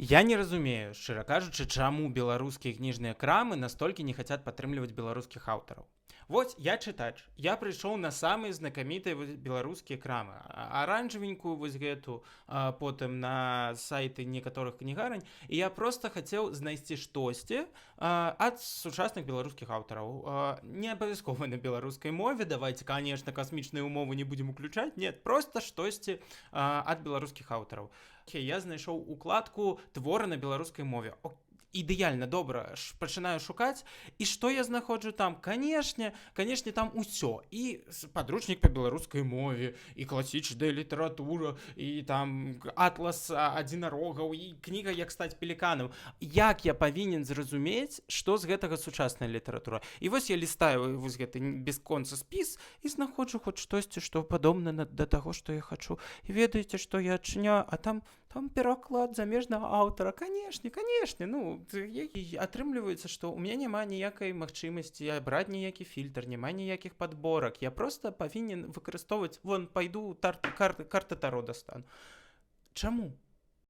Я не разумею, шчыра кажучы, чаму беларускія кніжныя крамы настолькі не хацяць падтрымліваць беларускіх аўтараў. Вось я чытач, я прыйшоў на самыя знакамітыя беларускія крамы, аранжавенькую вось гэту, потым на сайты некаторых кнігарань, і я просто хацеў знайсці штосьці ад сучасных беларускіх аўтараў. Не абавязкова на беларускай мове, давайте, конечно, касмічныя умовы не будзем уключаць, нет, просто штосьці ад беларускіх аўтараў. Я знайшоў укладку творы на беларускай мове. Ідэальна добра пачынаю шукаць, і што я знаходжу там? Канешне, там усё, і падручнік па беларускай мове, і класічная літаратура, і там атлас адзінарогаў, і кніга як стаць пеліканам. Як я павінен зразумець, што з гэтага сучасная літаратура? І вось я лістаю вось гэты бесконцы спіс і знаходжу хоць штосьці, што падобна да таго, што я хачу. І ведаеце, што я адчыняю, а там пераклад замежнага аўтара. Канешне, ну, атрымліваецца, што ў мяне няма ніякай магчымасці браць ніякі фільтр, няма ніякіх падборак. Я просто павінен выкарыстоўваць, пайду карты таро дастану. Чаму?